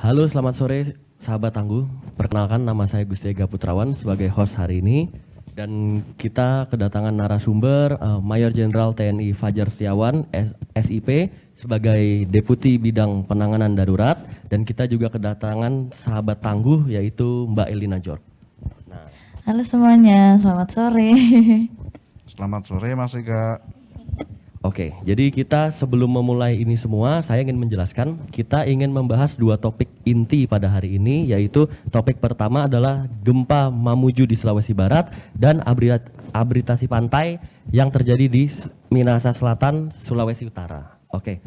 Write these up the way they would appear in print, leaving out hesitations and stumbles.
Halo, selamat sore sahabat Tangguh. Perkenalkan, nama saya Gusti Ega Putrawan sebagai host hari ini. Dan kita kedatangan narasumber Mayor Jenderal TNI Fajar Setiawan, SIP, sebagai Deputi Bidang Penanganan Darurat. Dan kita juga kedatangan sahabat Tangguh, yaitu Mbak Elina Jor. Halo semuanya, selamat sore. Selamat sore Mas Ega. Oke, jadi kita sebelum memulai ini semua, saya ingin menjelaskan, kita ingin membahas dua topik inti pada hari ini, yaitu topik pertama adalah gempa Mamuju di Sulawesi Barat dan abritasi pantai yang terjadi di Minahasa Selatan, Sulawesi Utara. Oke,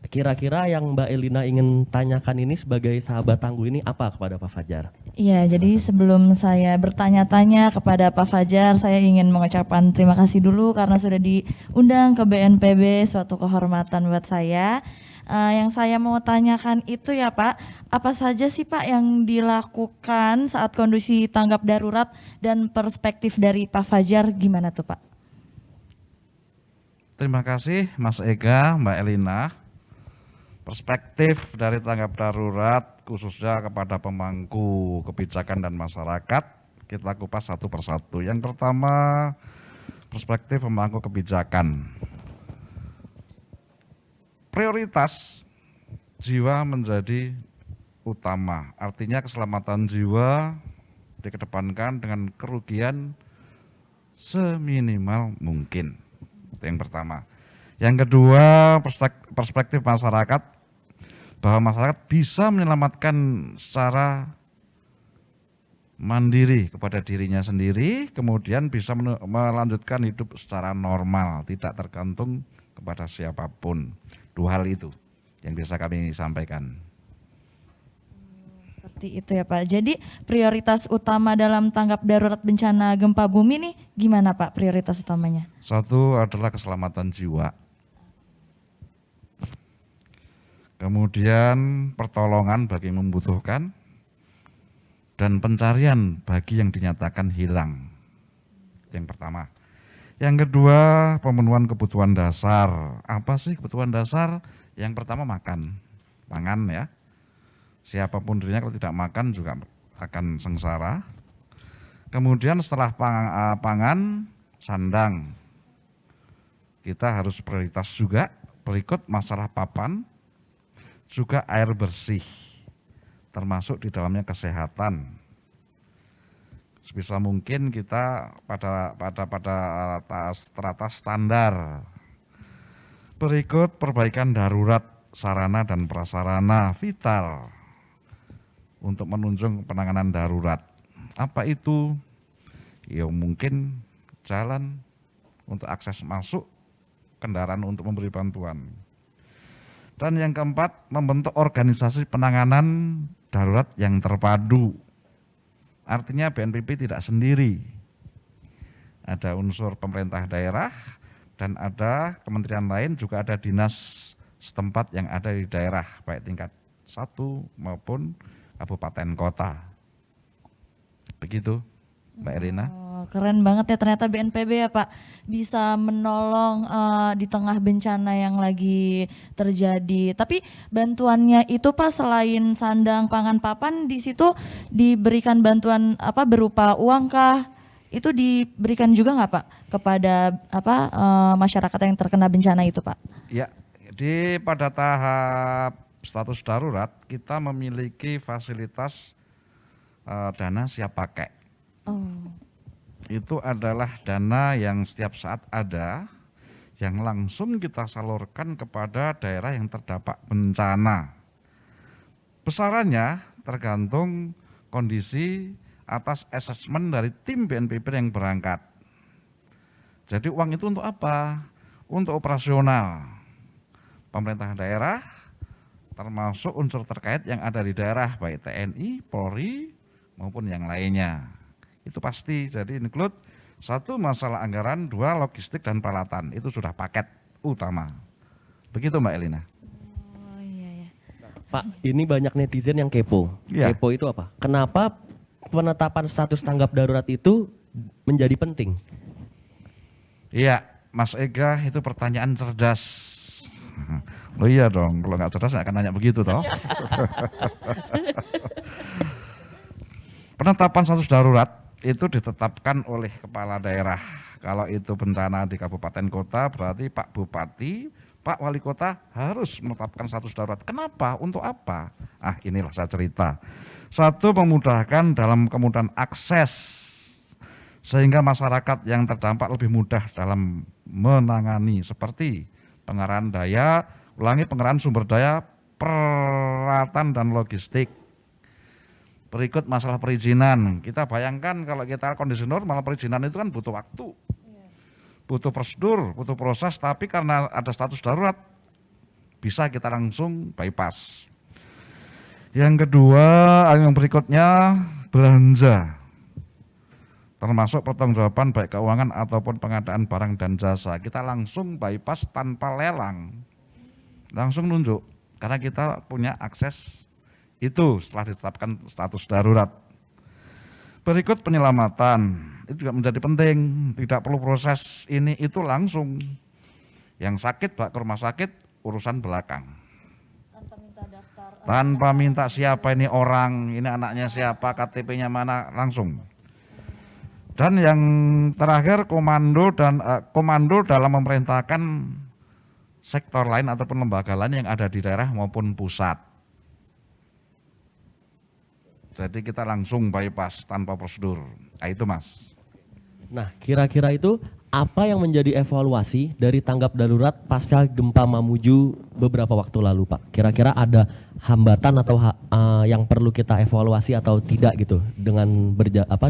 kira-kira yang Mbak Elina ingin tanyakan ini sebagai sahabat Tangguh ini apa kepada Pak Fajar? Iya, jadi sebelum saya bertanya-tanya kepada Pak Fajar, saya ingin mengucapkan terima kasih dulu karena sudah diundang ke BNPB, suatu kehormatan buat saya. Yang saya mau tanyakan itu ya Pak, apa saja sih Pak yang dilakukan saat kondisi tanggap darurat dan perspektif dari Pak Fajar gimana tuh Pak? Terima kasih Mas Ega, Mbak Elina. Perspektif dari tanggap darurat khususnya kepada pemangku kebijakan dan masyarakat, kita kupas satu persatu. Yang pertama, perspektif pemangku kebijakan. Prioritas jiwa menjadi utama, artinya keselamatan jiwa dikedepankan dengan kerugian seminimal mungkin. Itu yang pertama. Yang kedua, perspektif masyarakat, bahwa masyarakat bisa menyelamatkan secara mandiri kepada dirinya sendiri, kemudian bisa melanjutkan hidup secara normal, tidak tergantung kepada siapapun. Dua hal itu yang bisa kami sampaikan. Seperti itu ya Pak. Jadi prioritas utama dalam tanggap darurat bencana gempa bumi nih gimana Pak prioritas utamanya? Satu adalah keselamatan jiwa. Kemudian pertolongan bagi yang membutuhkan dan pencarian bagi yang dinyatakan hilang. Yang pertama. Yang kedua, pemenuhan kebutuhan dasar. Apa sih kebutuhan dasar? Yang pertama makan, pangan ya. Siapapun dirinya kalau tidak makan juga akan sengsara. Kemudian setelah pangan, sandang. Kita harus prioritas juga berikut masalah papan, juga air bersih, termasuk di dalamnya kesehatan. Sebisa mungkin kita pada strata standar. Berikut perbaikan darurat sarana dan prasarana vital untuk menunjang penanganan darurat. Apa itu? Ya mungkin jalan untuk akses masuk kendaraan untuk memberi bantuan. Dan yang keempat, membentuk organisasi penanganan darurat yang terpadu. Artinya BNPB tidak sendiri. Ada unsur pemerintah daerah dan ada kementerian lain, juga ada dinas setempat yang ada di daerah, baik tingkat 1 maupun kabupaten kota. Begitu, Mbak Elina. Keren banget ya ternyata BNPB ya Pak bisa menolong di tengah bencana yang lagi terjadi. Tapi bantuannya itu Pak selain sandang, pangan, papan di situ diberikan bantuan apa berupa uang kah? Itu diberikan juga nggak Pak kepada masyarakat yang terkena bencana itu Pak? Ya, pada tahap status darurat kita memiliki fasilitas dana siap pakai. Oh. Itu adalah dana yang setiap saat ada, yang langsung kita salurkan kepada daerah yang terdampak bencana. Besarannya tergantung kondisi atas asesmen dari tim BNPB yang berangkat. Jadi uang itu untuk apa? Untuk operasional pemerintah daerah, termasuk unsur terkait yang ada di daerah, baik TNI, Polri, maupun yang lainnya. Itu pasti, jadi include satu masalah anggaran, dua logistik dan peralatan, itu sudah paket utama. Begitu Mbak Elina. Oh iya ya. Pak, ini banyak netizen yang kepo. Ya. Kepo itu apa? Kenapa penetapan status tanggap darurat itu menjadi penting? Iya, Mas Ega, itu pertanyaan cerdas. Oh iya dong, kalau nggak cerdas nggak akan nanya begitu toh. Penetapan status darurat itu ditetapkan oleh kepala daerah. Kalau itu bencana di kabupaten kota berarti Pak Bupati, Pak Wali Kota harus menetapkan status darurat. Kenapa? Untuk apa? Ah, inilah saya cerita. Satu, memudahkan dalam kemudahan akses sehingga masyarakat yang terdampak lebih mudah dalam menangani seperti pengerahan pengerahan sumber daya, peralatan dan logistik. Berikut masalah perizinan. Kita bayangkan kalau kita kondisi normal perizinan itu kan butuh waktu, butuh prosedur, butuh proses, tapi karena ada status darurat bisa kita langsung bypass. Yang kedua, yang berikutnya belanja, termasuk pertanggungjawaban baik keuangan ataupun pengadaan barang dan jasa. Kita langsung bypass tanpa lelang, langsung nunjuk, karena kita punya akses itu setelah ditetapkan status darurat. Berikut penyelamatan, itu juga menjadi penting, tidak perlu proses ini itu langsung. Yang sakit bawa ke rumah sakit, urusan belakang. Tanpa minta daftar. Tanpa minta siapa ini orang, ini anaknya siapa, KTP-nya mana, langsung. Dan yang terakhir komando dalam memerintahkan sektor lain ataupun lembaga lain yang ada di daerah maupun pusat. Jadi kita langsung bypass tanpa prosedur. Nah itu Mas. Nah, kira-kira itu apa yang menjadi evaluasi dari tanggap darurat pasca gempa Mamuju beberapa waktu lalu, Pak? Kira-kira ada hambatan atau yang perlu kita evaluasi atau tidak gitu dengan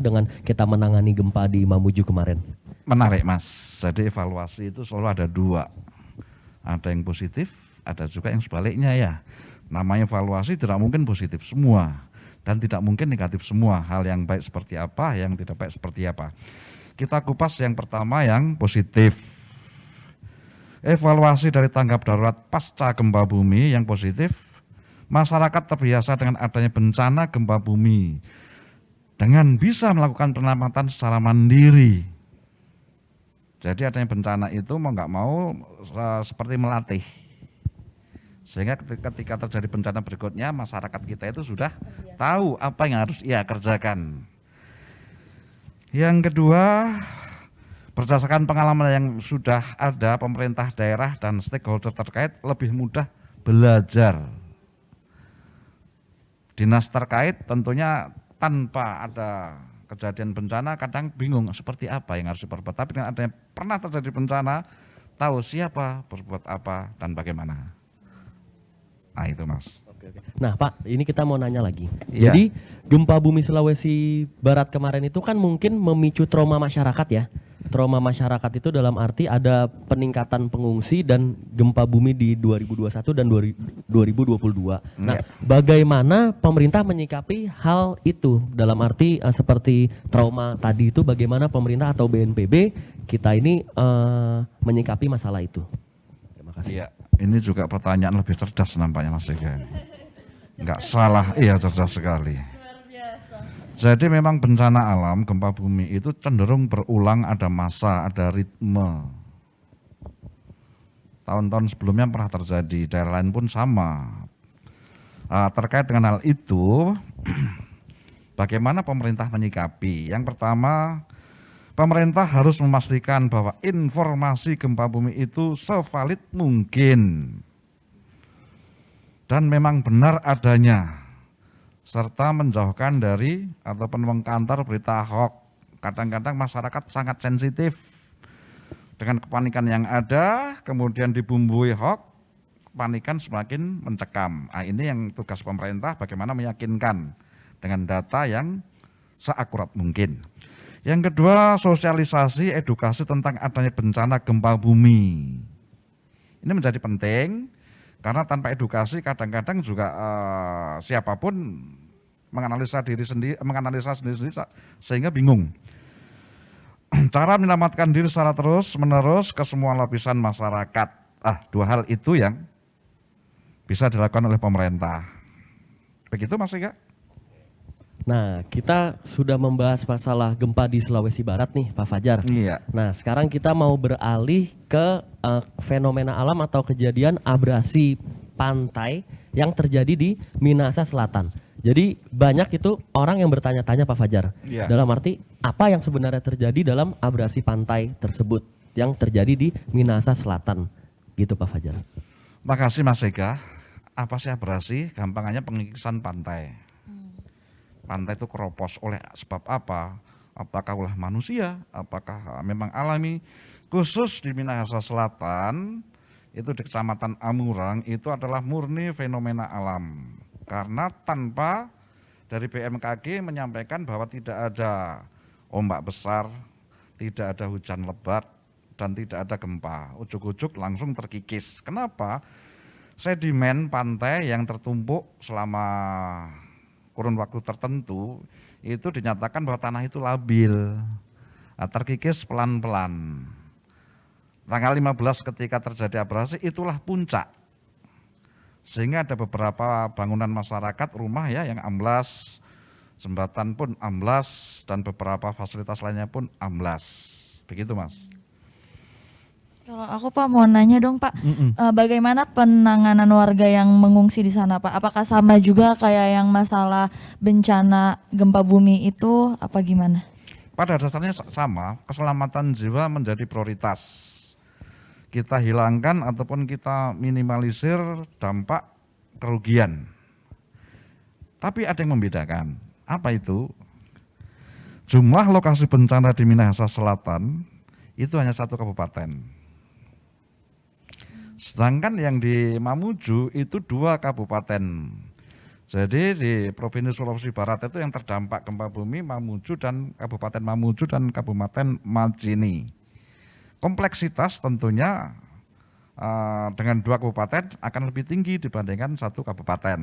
dengan kita menangani gempa di Mamuju kemarin? Menarik Mas. Jadi evaluasi itu selalu ada dua. Ada yang positif, ada juga yang sebaliknya ya. Namanya evaluasi tidak mungkin positif semua. Dan tidak mungkin negatif semua, hal yang baik seperti apa, yang tidak baik seperti apa. Kita kupas yang pertama yang positif. Evaluasi dari tanggap darurat pasca gempa bumi yang positif, masyarakat terbiasa dengan adanya bencana gempa bumi, dengan bisa melakukan penyelamatan secara mandiri. Jadi adanya bencana itu mau nggak mau seperti melatih. Sehingga ketika terjadi bencana berikutnya, masyarakat kita itu sudah tahu apa yang harus ia kerjakan. Yang kedua, berdasarkan pengalaman yang sudah ada, pemerintah daerah dan stakeholder terkait lebih mudah belajar. Dinas terkait tentunya tanpa ada kejadian bencana kadang bingung seperti apa yang harus diperbuat. Tapi dengan adanya pernah terjadi bencana, tahu siapa berbuat apa dan bagaimana. Nah itu Mas. Nah Pak, ini kita mau nanya lagi. Iya. Jadi gempa bumi Sulawesi Barat kemarin itu kan mungkin memicu trauma masyarakat ya. Trauma masyarakat itu dalam arti ada peningkatan pengungsi dan gempa bumi di 2021 dan 2022. Nah, Iya. bagaimana pemerintah menyikapi hal itu? Dalam arti seperti trauma tadi itu, bagaimana pemerintah atau BNPB kita ini menyikapi masalah itu? Terima kasih. Iya, ini juga pertanyaan lebih cerdas nampaknya Mas Ega. Enggak salah, iya cerdas sekali. Jadi memang bencana alam, gempa bumi itu cenderung berulang, ada masa, ada ritme. Tahun-tahun sebelumnya pernah terjadi, daerah lain pun sama. Terkait dengan hal itu, bagaimana pemerintah menyikapi? Yang pertama, pemerintah harus memastikan bahwa informasi gempa bumi itu sevalid mungkin dan memang benar adanya, serta menjauhkan dari ataupun mengkantor berita hoax. Kadang-kadang masyarakat sangat sensitif dengan kepanikan yang ada, kemudian dibumbui hoax, kepanikan semakin mencekam. Nah, ini yang tugas pemerintah, bagaimana meyakinkan dengan data yang seakurat mungkin. Yang kedua, sosialisasi edukasi tentang adanya bencana gempa bumi. Ini menjadi penting karena tanpa edukasi kadang-kadang juga siapapun menganalisa sendiri sehingga bingung. Cara menyelamatkan diri secara terus-menerus ke semua lapisan masyarakat. Dua hal itu yang bisa dilakukan oleh pemerintah. Begitu Mas Ega? Nah, kita sudah membahas masalah gempa di Sulawesi Barat nih, Pak Fajar. Iya. Nah, sekarang kita mau beralih ke fenomena alam atau kejadian abrasi pantai yang terjadi di Minahasa Selatan. Jadi banyak itu orang yang bertanya-tanya, Pak Fajar. Iya. Dalam arti apa yang sebenarnya terjadi dalam abrasi pantai tersebut yang terjadi di Minahasa Selatan. Gitu, Pak Fajar. Makasih Mas Ega. Apa sih abrasi? Gampangannya pengikisan pantai. Pantai itu keropos oleh sebab apa? Apakah ulah manusia? Apakah memang alami? Khusus di Minahasa Selatan, itu di Kecamatan Amurang, itu adalah murni fenomena alam. Karena tanpa dari BMKG menyampaikan bahwa tidak ada ombak besar, tidak ada hujan lebat, dan tidak ada gempa. Ujuk-ujuk langsung terkikis. Kenapa? Sedimen pantai yang tertumpuk selama kurun waktu tertentu itu dinyatakan bahwa tanah itu labil, terkikis pelan-pelan. Tanggal 15 ketika terjadi abrasi itulah puncak, sehingga ada beberapa bangunan masyarakat, rumah ya yang amblas, jembatan pun amblas, dan beberapa fasilitas lainnya pun amblas. Begitu Mas. Kalau aku Pak mau nanya dong Pak, bagaimana penanganan warga yang mengungsi di sana Pak? Apakah sama juga kayak yang masalah bencana gempa bumi itu apa gimana? Pada dasarnya sama, keselamatan jiwa menjadi prioritas. Kita hilangkan ataupun kita minimalisir dampak kerugian. Tapi ada yang membedakan. Apa itu? Jumlah lokasi bencana di Minahasa Selatan itu hanya 1 kabupaten. Sedangkan yang di Mamuju itu 2 kabupaten. Jadi di Provinsi Sulawesi Barat itu yang terdampak gempa bumi Mamuju dan Kabupaten Mamuju dan Kabupaten Majini. Kompleksitas tentunya dengan 2 kabupaten akan lebih tinggi dibandingkan 1 kabupaten.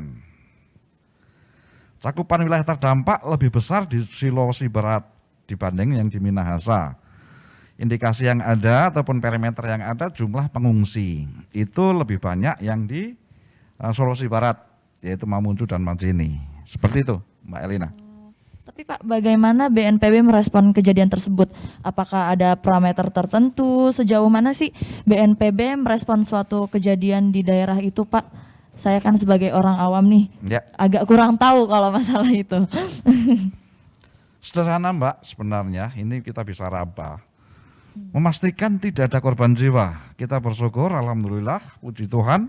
Cakupan wilayah terdampak lebih besar di Sulawesi Barat dibanding yang di Minahasa. Indikasi yang ada ataupun perimeter yang ada jumlah pengungsi itu lebih banyak yang di Sulawesi Barat, yaitu Mamuju dan Majini. Seperti itu Mbak Elina. Tapi Pak, bagaimana BNPB merespon kejadian tersebut? Apakah ada parameter tertentu? Sejauh mana sih BNPB merespon suatu kejadian di daerah itu Pak? Saya kan sebagai orang awam nih, Ya. agak kurang tahu kalau masalah itu. Sederhana Mbak, sebenarnya ini kita bisa raba. Memastikan tidak ada korban jiwa. Kita bersyukur, alhamdulillah, puji Tuhan.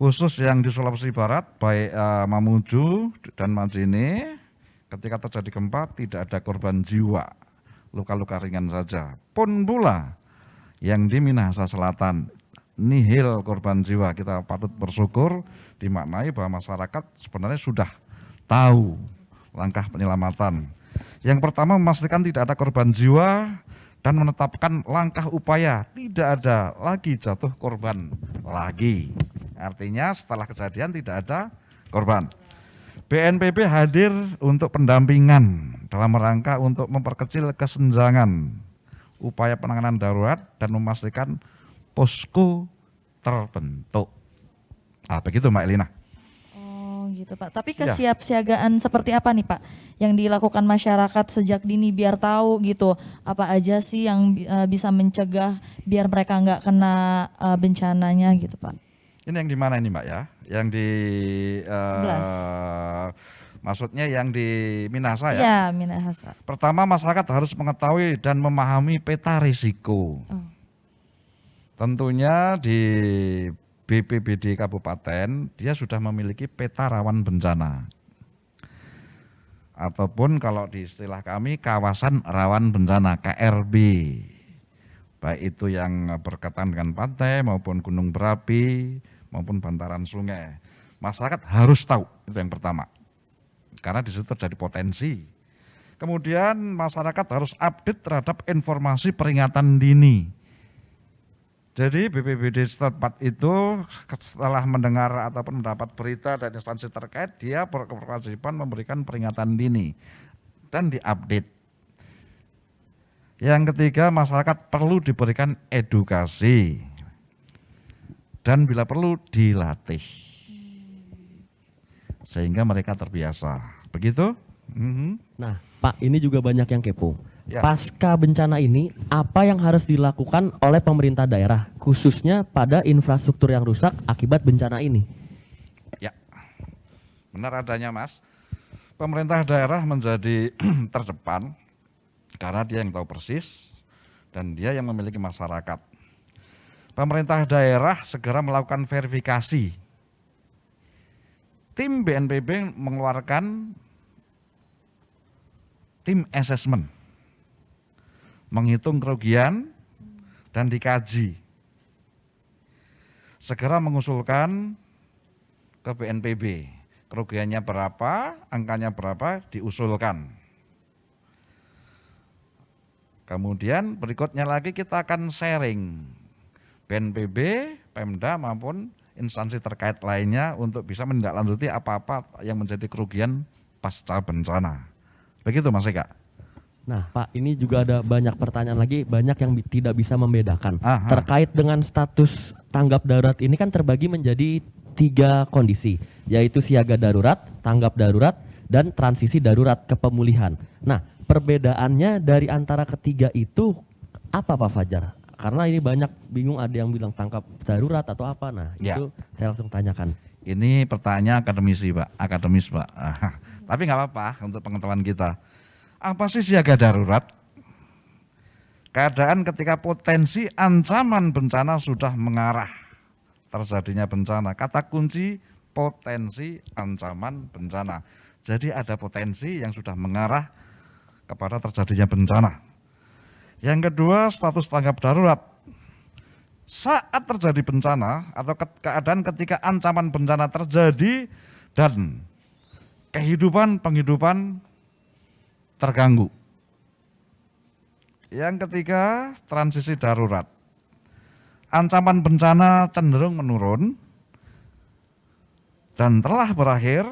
Khusus yang di Sulawesi Barat, baik Mamuju dan Majini, ketika terjadi gempa tidak ada korban jiwa, luka-luka ringan saja. Pun pula yang di Minahasa Selatan, nihil korban jiwa. Kita patut bersyukur, dimaknai bahwa masyarakat sebenarnya sudah tahu langkah penyelamatan. Yang pertama memastikan tidak ada korban jiwa, dan menetapkan langkah upaya tidak ada lagi jatuh korban lagi. Artinya setelah kejadian tidak ada korban. BNPB hadir untuk pendampingan dalam rangka untuk memperkecil kesenjangan upaya penanganan darurat dan memastikan posko terbentuk. Begitu Mbak Elina. Gitu Pak. Tapi Ya. kesiapsiagaan seperti apa nih Pak yang dilakukan masyarakat sejak dini biar tahu gitu apa aja sih yang bisa mencegah biar mereka nggak kena bencananya gitu Pak? Ini yang di mana ini Mbak ya? Yang di 11. Maksudnya yang di Minahasa ya? Ya, Minahasa. Pertama masyarakat harus mengetahui dan memahami peta risiko. Oh. Tentunya di BPBD Kabupaten dia sudah memiliki peta rawan bencana. Ataupun kalau di istilah kami kawasan rawan bencana KRB. Baik itu yang berkaitan dengan pantai maupun gunung berapi maupun bantaran sungai. Masyarakat harus tahu, itu yang pertama. Karena di situ terjadi potensi. Kemudian masyarakat harus update terhadap informasi peringatan dini. Jadi BPBD setempat itu setelah mendengar ataupun mendapat berita dari instansi terkait, dia berkewajiban memberikan peringatan dini dan diupdate. Yang ketiga, masyarakat perlu diberikan edukasi dan bila perlu dilatih sehingga mereka terbiasa. Begitu Nah, Pak, ini juga banyak yang kepo. Ya. Pasca bencana ini, apa yang harus dilakukan oleh pemerintah daerah, khususnya pada infrastruktur yang rusak akibat bencana ini? Ya, benar adanya Mas. Pemerintah daerah menjadi terdepan karena dia yang tahu persis dan dia yang memiliki masyarakat. Pemerintah daerah segera melakukan verifikasi. Tim BNPB mengeluarkan tim assessment, menghitung kerugian dan dikaji. Segera mengusulkan ke BNPB, kerugiannya berapa, angkanya berapa, diusulkan. Kemudian berikutnya lagi kita akan sharing BNPB, Pemda maupun instansi terkait lainnya untuk bisa menindaklanjuti apa-apa yang menjadi kerugian pasca bencana. Begitu Mas Eka. Nah, Pak, ini juga ada banyak pertanyaan lagi, banyak yang tidak bisa membedakan. Aha. Terkait dengan status tanggap darurat ini kan terbagi menjadi 3 kondisi, yaitu siaga darurat, tanggap darurat, dan transisi darurat ke pemulihan. Nah, perbedaannya dari antara ketiga itu apa Pak Fajar? Karena ini banyak bingung, ada yang bilang tanggap darurat atau apa. Nah, Ya. itu saya langsung tanyakan. Ini pertanyaan akademisi Pak, akademis Pak. Tapi nggak apa-apa untuk pengetahuan kita. Apa sih siaga darurat? Keadaan ketika potensi ancaman bencana sudah mengarah terjadinya bencana. Kata kunci potensi ancaman bencana. Jadi ada potensi yang sudah mengarah kepada terjadinya bencana. Yang kedua, status tanggap darurat. Saat terjadi bencana atau keadaan ketika ancaman bencana terjadi dan penghidupan terganggu. Yang ketiga, transisi darurat. Ancaman bencana cenderung menurun dan telah berakhir,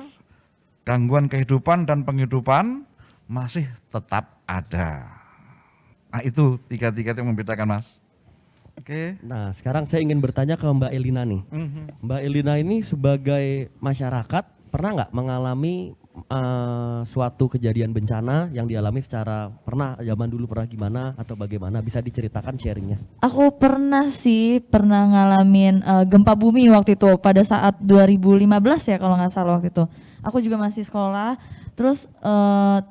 gangguan kehidupan dan penghidupan masih tetap ada. Nah, itu tiga-tiga yang membedakan Mas. Oke. Nah, sekarang saya ingin bertanya ke Mbak Elina nih. Mbak Elina ini sebagai masyarakat pernah nggak mengalami suatu kejadian bencana yang dialami secara zaman dulu pernah gimana atau bagaimana, bisa diceritakan sharingnya? Aku pernah ngalamin gempa bumi waktu itu pada saat 2015 ya kalau nggak salah waktu itu. Aku juga masih sekolah, terus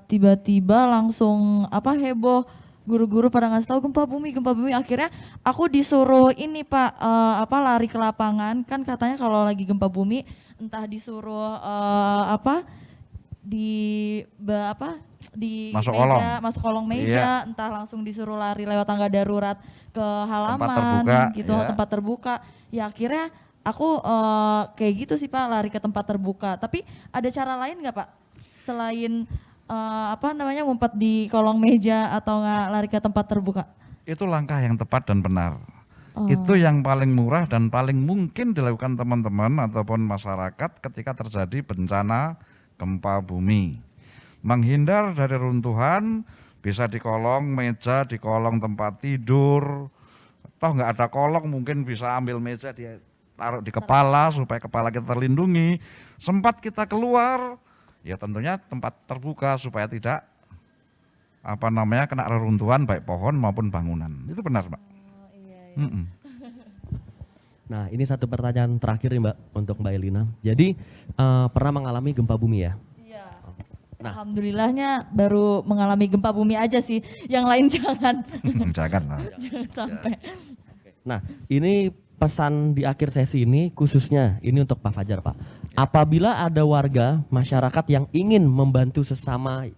tiba-tiba langsung heboh, guru-guru pada ngasih tahu gempa bumi. Akhirnya aku disuruh ini Pak lari ke lapangan, kan katanya kalau lagi gempa bumi entah disuruh masuk kolong meja, Iya. entah langsung disuruh lari lewat tangga darurat ke halaman terbuka, gitu, ya. tempat terbuka. Ya akhirnya aku kayak gitu sih Pak, lari ke tempat terbuka. Tapi ada cara lain nggak Pak selain ngumpet di kolong meja atau nggak lari ke tempat terbuka? Itu langkah yang tepat dan benar. Oh. Itu yang paling murah dan paling mungkin dilakukan teman-teman ataupun masyarakat ketika terjadi bencana gempa bumi. Menghindar dari runtuhan, bisa di kolong meja, di kolong tempat tidur. Toh nggak ada kolong, mungkin bisa ambil meja dia taruh di kepala supaya kepala kita terlindungi. Sempat kita keluar, ya tentunya tempat terbuka supaya tidak kena reruntuhan baik pohon maupun bangunan. Itu benar, Mbak. Nah, ini satu pertanyaan terakhir nih Mbak untuk Mbak Elina. Jadi pernah mengalami gempa bumi ya? Iya. Nah. Alhamdulillahnya baru mengalami gempa bumi aja sih, yang lain jangan. Jangan lah. Jangan sampai. Nah, ini pesan di akhir sesi ini khususnya ini untuk Pak Fajar Pak. Apabila ada warga masyarakat yang ingin membantu sesama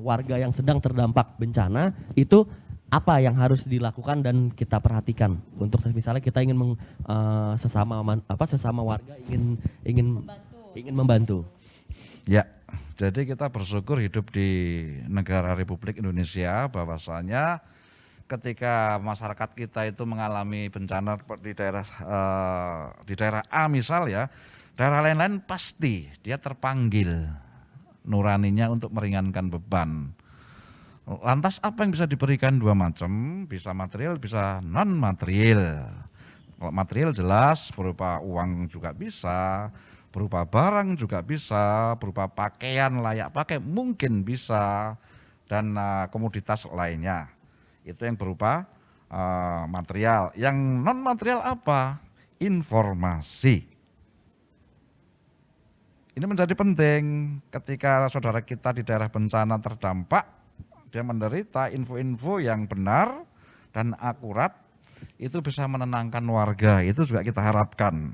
warga yang sedang terdampak bencana, itu apa yang harus dilakukan dan kita perhatikan untuk misalnya kita ingin sesama warga ingin membantu. Ya, jadi kita bersyukur hidup di negara Republik Indonesia bahwasanya ketika masyarakat kita itu mengalami bencana di daerah A misal ya, daerah lain-lain pasti dia terpanggil nuraninya untuk meringankan beban. Lantas apa yang bisa diberikan? Dua macam, bisa material, bisa non material. Kalau material jelas berupa uang juga bisa, berupa barang juga bisa, berupa pakaian layak pakai mungkin bisa, dan komoditas lainnya. Itu yang berupa material. Yang non material apa? Informasi. Ini menjadi penting ketika saudara kita di daerah bencana terdampak, dia menderita info-info yang benar dan akurat, itu bisa menenangkan warga, itu juga kita harapkan.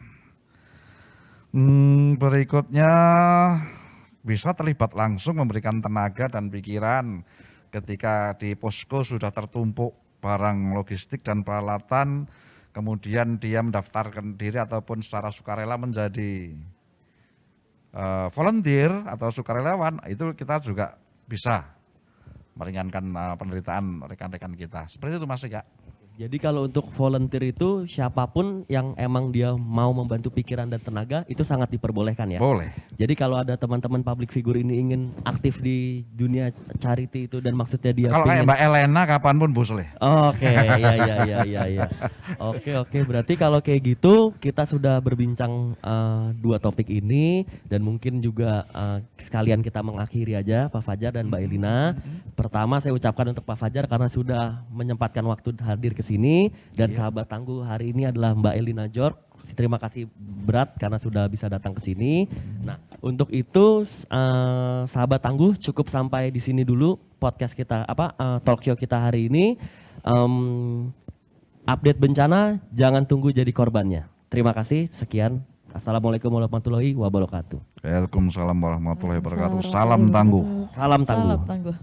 Berikutnya bisa terlibat langsung memberikan tenaga dan pikiran ketika di posko sudah tertumpuk barang logistik dan peralatan, kemudian dia mendaftarkan diri ataupun secara sukarela menjadi volunteer atau sukarelawan, itu kita juga bisa meringankan penderitaan rekan-rekan kita. Seperti itu Mas Ika. Jadi kalau untuk volunteer itu siapapun yang emang dia mau membantu pikiran dan tenaga itu sangat diperbolehkan ya. Boleh. Jadi kalau ada teman-teman public figure ini ingin aktif di dunia charity itu dan maksudnya dia Kalau kayak pengen- Mbak Elena kapanpun boleh. Oke, ya. Oke, berarti kalau kayak gitu kita sudah berbincang dua topik ini dan mungkin juga sekalian kita mengakhiri aja Pak Fajar dan Mbak Elina. Pertama saya ucapkan untuk Pak Fajar karena sudah menyempatkan waktu hadir ke sini dan sahabat tangguh hari ini adalah Mbak Elina Jorg. Terima kasih berat karena sudah bisa datang ke sini. Nah, untuk itu sahabat tangguh cukup sampai di sini dulu podcast kita talk show kita hari ini. Update bencana jangan tunggu jadi korbannya. Terima kasih. Sekian. Assalamualaikum warahmatullahi wabarakatuh. Waalaikumsalam warahmatullahi wabarakatuh. Salam tangguh. Salam tangguh. Salam tangguh.